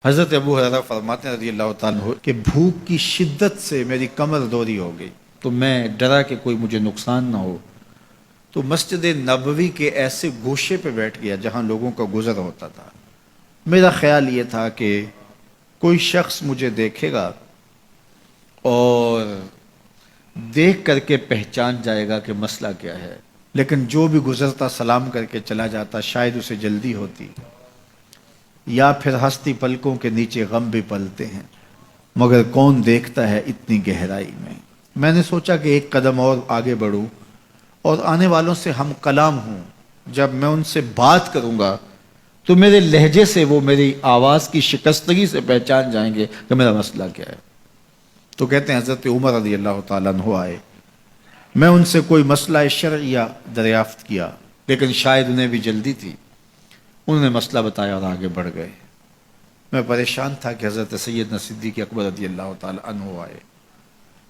حضرت ابو ہریرہ فرماتے ہیں رضی اللہ تعالیٰ عنہ کہ بھوک کی شدت سے میری کمر دوری ہو گئی، تو میں ڈرا کہ کوئی مجھے نقصان نہ ہو، تو مسجد نبوی کے ایسے گوشے پہ بیٹھ گیا جہاں لوگوں کا گزر ہوتا تھا۔ میرا خیال یہ تھا کہ کوئی شخص مجھے دیکھے گا اور دیکھ کر کے پہچان جائے گا کہ مسئلہ کیا ہے، لیکن جو بھی گزرتا سلام کر کے چلا جاتا، شاید اسے جلدی ہوتی، یا پھر ہستی پلکوں کے نیچے غم بھی پلتے ہیں، مگر کون دیکھتا ہے اتنی گہرائی میں۔ میں نے سوچا کہ ایک قدم اور آگے بڑھوں اور آنے والوں سے ہم کلام ہوں، جب میں ان سے بات کروں گا تو میرے لہجے سے وہ میری آواز کی شکستگی سے پہچان جائیں گے کہ میرا مسئلہ کیا ہے۔ تو کہتے ہیں حضرت عمر رضی اللہ تعالیٰ عنہ آئے، میں ان سے کوئی مسئلہ شرعیہ دریافت کیا، لیکن شاید انہیں بھی جلدی تھی، انہوں نے مسئلہ بتایا اور آگے بڑھ گئے۔ میں پریشان تھا کہ حضرت سیدنا صدیق اکبر رضی اللہ تعالیٰ عنہ آئے،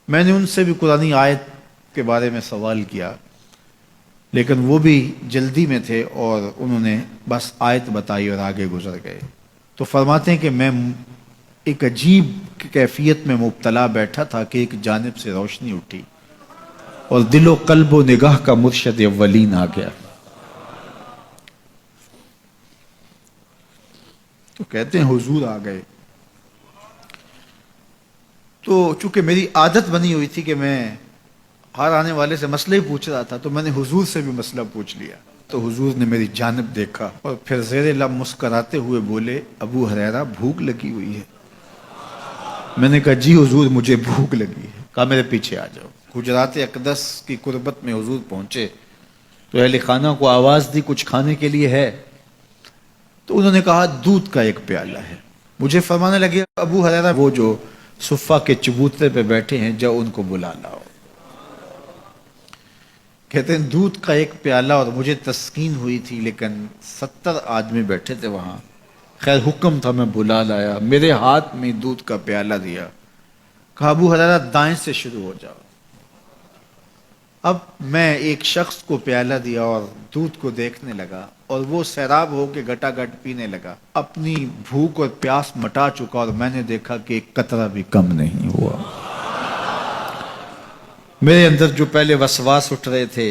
میں نے ان سے بھی قرآنی آیت کے بارے میں سوال کیا، لیکن وہ بھی جلدی میں تھے اور انہوں نے بس آیت بتائی اور آگے گزر گئے۔ تو فرماتے ہیں کہ میں ایک عجیب کیفیت میں مبتلا بیٹھا تھا کہ ایک جانب سے روشنی اٹھی اور دل و قلب و نگاہ کا مرشد اولین آ گیا۔ تو کہتے ہیں حضور آ گئے، تو چونکہ میری عادت بنی ہوئی تھی کہ میں ہر آنے والے سے مسئلہ ہی پوچھ رہا تھا، تو میں نے حضور سے بھی مسئلہ پوچھ لیا۔ تو حضور نے میری جانب دیکھا اور پھر زیر لب مسکراتے ہوئے بولے، ابو ہریرہ بھوک لگی ہوئی ہے؟ میں نے کہا جی حضور مجھے بھوک لگی ہے۔ کہا میرے پیچھے آ جاؤ۔ حجرات اقدس کی قربت میں حضور پہنچے تو اہل خانہ کو آواز دی کچھ کھانے کے لیے ہے؟ تو انہوں نے کہا دودھ کا ایک پیالہ ہے۔ مجھے فرمانے لگے ابو ہریرہ وہ جو صفہ کے چبوترے پہ بیٹھے ہیں جاؤ ان کو بلا لاؤ۔ کہتے ہیں دودھ کا ایک پیالہ، اور مجھے تسکین ہوئی تھی لیکن 70 آدمی بیٹھے تھے وہاں۔ خیر حکم تھا، میں بلا لایا، میرے ہاتھ میں دودھ کا پیالہ دیا، کہا ابو ہریرہ دائیں سے شروع ہو جاؤ۔ اب میں ایک شخص کو پیالہ دیا اور دودھ کو دیکھنے لگا، اور وہ سیراب ہو کے گٹا گٹ پینے لگا، اپنی بھوک اور پیاس مٹا چکا، اور میں نے دیکھا کہ ایک قطرہ بھی کم نہیں ہوا۔ میرے اندر جو پہلے وسواس اٹھ رہے تھے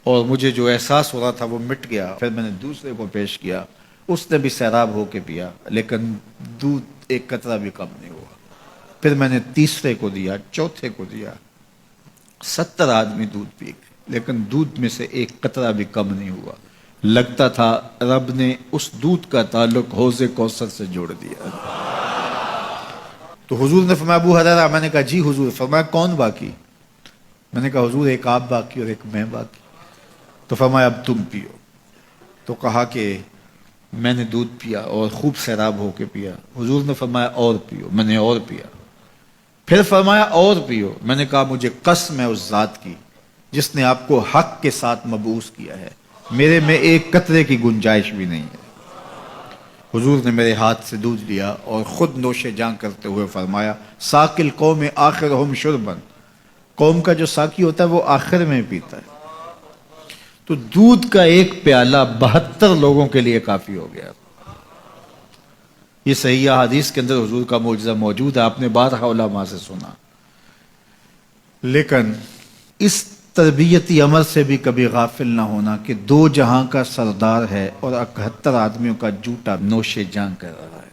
اور مجھے جو احساس ہو رہا تھا وہ مٹ گیا۔ پھر میں نے دوسرے کو پیش کیا، اس نے بھی سیراب ہو کے پیا، لیکن دودھ ایک قطرہ بھی کم نہیں ہوا۔ پھر میں نے تیسرے کو دیا، چوتھے کو دیا، 70 آدمی دودھ پی گئے، لیکن دودھ میں سے ایک قطرہ بھی کم نہیں ہوا۔ لگتا تھا رب نے اس دودھ کا تعلق حوض کوثر سے جوڑ دیا۔ تو حضور نے فرمایا ابو ہریرہ، میں نے کہا جی حضور۔ فرمایا کون باقی؟ میں نے کہا حضور ایک آپ باقی اور ایک میں باقی۔ تو فرمایا اب تم پیو۔ تو کہا کہ میں نے دودھ پیا اور خوب سیراب ہو کے پیا۔ حضور نے فرمایا اور پیو، میں نے اور پیا۔ پھر فرمایا اور پیو۔ میں نے کہا مجھے قسم ہے اس ذات کی جس نے آپ کو حق کے ساتھ مبعوث کیا ہے، میرے میں ایک قطرے کی گنجائش بھی نہیں ہے۔ حضور نے میرے ہاتھ سے دودھ لیا اور خود نوش جاں کرتے ہوئے فرمایا ساقی القوم آخرہم شربا، قوم کا جو ساقی ہوتا ہے وہ آخر میں پیتا ہے۔ تو دودھ کا ایک پیالہ 72 لوگوں کے لیے کافی ہو گیا۔ یہ صحیح حدیث کے اندر حضور کا معجزہ موجود ہے، آپ نے بارہا علماء سے سنا۔ لیکن اس تربیتی عمل سے بھی کبھی غافل نہ ہونا کہ 2 جہاں کا سردار ہے اور 71 آدمیوں کا جوٹا نوش جاں کر رہا ہے۔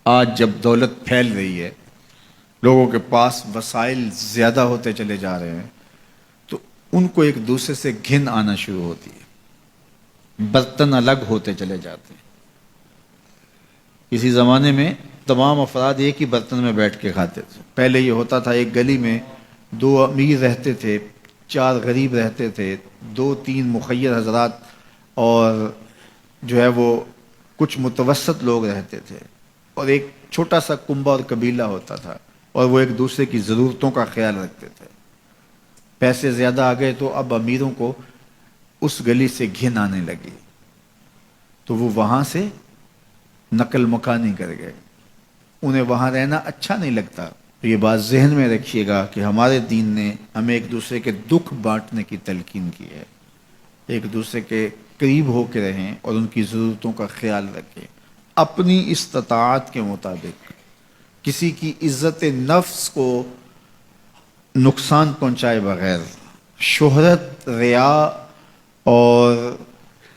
آج جب دولت پھیل رہی ہے، لوگوں کے پاس وسائل زیادہ ہوتے چلے جا رہے ہیں، تو ان کو ایک دوسرے سے گھن آنا شروع ہوتی ہے، برتن الگ ہوتے چلے جاتے ہیں۔ کسی زمانے میں تمام افراد ایک ہی برتن میں بیٹھ کے کھاتے تھے۔ پہلے یہ ہوتا تھا ایک گلی میں 2 امیر رہتے تھے، 4 غریب رہتے تھے، 2-3 مخیر حضرات اور جو ہے وہ کچھ متوسط لوگ رہتے تھے، اور ایک چھوٹا سا کنبہ اور قبیلہ ہوتا تھا، اور وہ ایک دوسرے کی ضرورتوں کا خیال رکھتے تھے۔ پیسے زیادہ آ گئے تو اب امیروں کو اس گلی سے گھن آنے لگی، تو وہ وہاں سے نقل مکانی کر گئے، انہیں وہاں رہنا اچھا نہیں لگتا۔ تو یہ بات ذہن میں رکھیے گا کہ ہمارے دین نے ہمیں ایک دوسرے کے دکھ بانٹنے کی تلقین کی ہے، ایک دوسرے کے قریب ہو کے رہیں اور ان کی ضرورتوں کا خیال رکھیں۔ اپنی استطاعت کے مطابق کسی کی عزت نفس کو نقصان پہنچائے بغیر، شہرت، ریا اور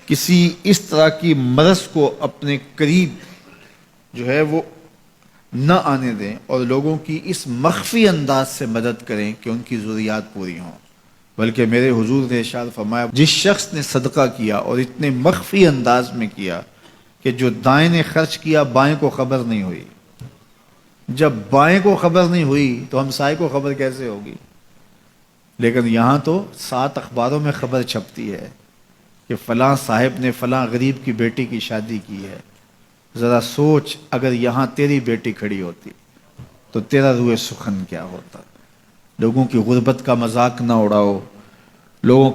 کسی اس طرح کی مرض کو اپنے قریب جو ہے وہ نہ آنے دیں، اور لوگوں کی اس مخفی انداز سے مدد کریں کہ ان کی ضروریات پوری ہوں۔ بلکہ میرے حضور نے ارشاد فرمایا، جس شخص نے صدقہ کیا اور اتنے مخفی انداز میں کیا کہ جو دائیں نے خرچ کیا بائیں کو خبر نہیں ہوئی، جب بائیں کو خبر نہیں ہوئی تو ہمسائے کو خبر کیسے ہوگی؟ لیکن یہاں تو 7 اخباروں میں خبر چھپتی ہے کہ فلاں صاحب نے فلاں غریب کی بیٹی کی شادی کی ہے۔ ذرا سوچ، اگر یہاں تیری بیٹی کھڑی ہوتی تو تیرا روح سخن کیا ہوتا؟ لوگوں کی غربت کا مذاق نہ اڑاؤ، لوگوں